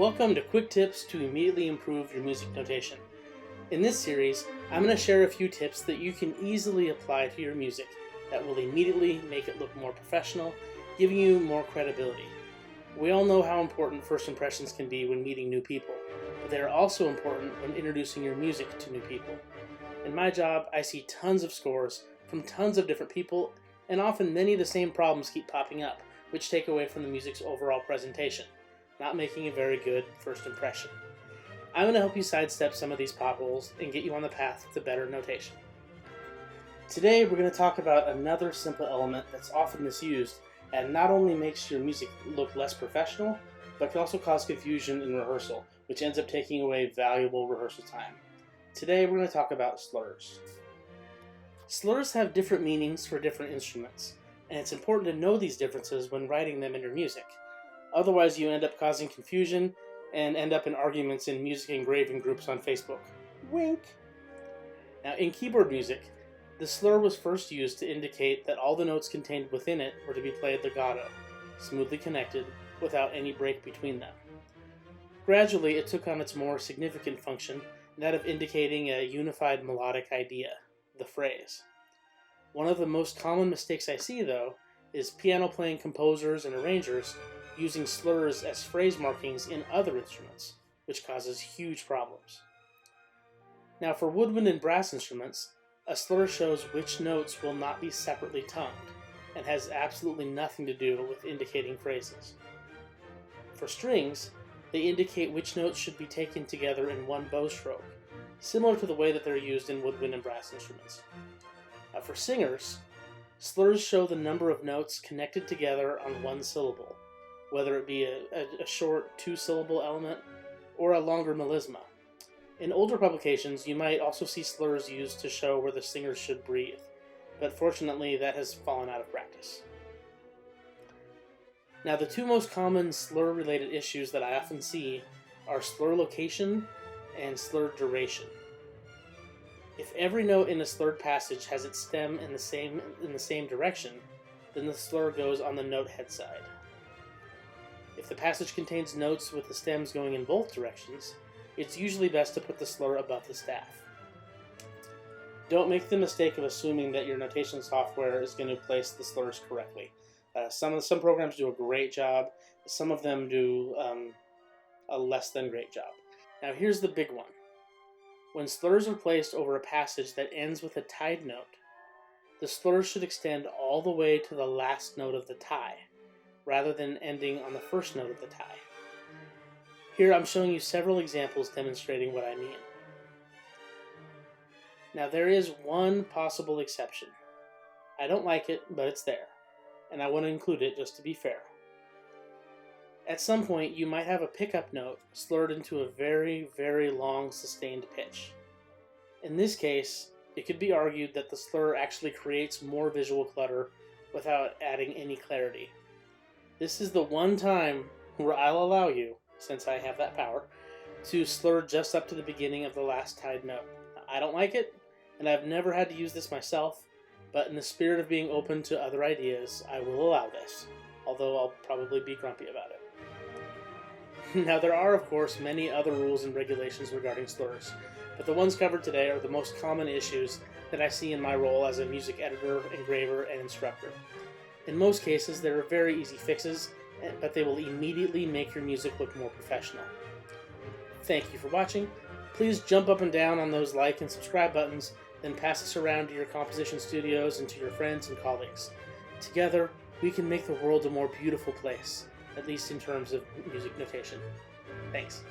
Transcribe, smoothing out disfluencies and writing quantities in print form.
Welcome to Quick Tips to immediately improve your music notation. In this series, I'm going to share a few tips that you can easily apply to your music that will immediately make it look more professional, giving you more credibility. We all know how important first impressions can be when meeting new people, but they are also important when introducing your music to new people. In my job, I see tons of scores from tons of different people, and often many of the same problems keep popping up, which take away from the music's overall presentation, not making a very good first impression. I'm going to help you sidestep some of these potholes and get you on the path to better notation. Today we're going to talk about another simple element that's often misused and not only makes your music look less professional, but can also cause confusion in rehearsal, which ends up taking away valuable rehearsal time. Today we're going to talk about slurs. Slurs have different meanings for different instruments, and it's important to know these differences when writing them in your music. Otherwise, you end up causing confusion and end up in arguments in music engraving groups on Facebook. Wink! Now, in keyboard music, the slur was first used to indicate that all the notes contained within it were to be played legato, smoothly connected, without any break between them. Gradually, it took on its more significant function, that of indicating a unified melodic idea, the phrase. One of the most common mistakes I see, though, is piano-playing composers and arrangers using slurs as phrase markings in other instruments, which causes huge problems. Now, for woodwind and brass instruments, a slur shows which notes will not be separately tongued, and has absolutely nothing to do with indicating phrases. For strings, they indicate which notes should be taken together in one bow stroke, similar to the way that they're used in woodwind and brass instruments. For singers, slurs show the number of notes connected together on one syllable, whether it be a short two-syllable element or a longer melisma. In older publications, you might also see slurs used to show where the singers should breathe, but fortunately that has fallen out of practice. Now, the two most common slur-related issues that I often see are slur location and slur duration. If every note in a slurred passage has its stem in the same direction, then the slur goes on the note head side. If the passage contains notes with the stems going in both directions, it's usually best to put the slur above the staff. Don't make the mistake of assuming that your notation software is going to place the slurs correctly. Some programs do a great job, some of them do a less than great job. Now here's the big one. When slurs are placed over a passage that ends with a tied note, the slurs should extend all the way to the last note of the tie, rather than ending on the first note of the tie. Here I'm showing you several examples demonstrating what I mean. Now there is one possible exception. I don't like it, but it's there, and I want to include it just to be fair. At some point, you might have a pickup note slurred into a very, very long sustained pitch. In this case, it could be argued that the slur actually creates more visual clutter without adding any clarity. This is the one time where I'll allow you, since I have that power, to slur just up to the beginning of the last tied note. I don't like it, and I've never had to use this myself, but in the spirit of being open to other ideas, I will allow this, although I'll probably be grumpy about it. Now, there are, of course, many other rules and regulations regarding slurs, but the ones covered today are the most common issues that I see in my role as a music editor, engraver, and instructor. In most cases, there are very easy fixes, but they will immediately make your music look more professional. Thank you for watching. Please jump up and down on those like and subscribe buttons, then pass this around to your composition studios and to your friends and colleagues. Together, we can make the world a more beautiful place, at least in terms of music notation. Thanks.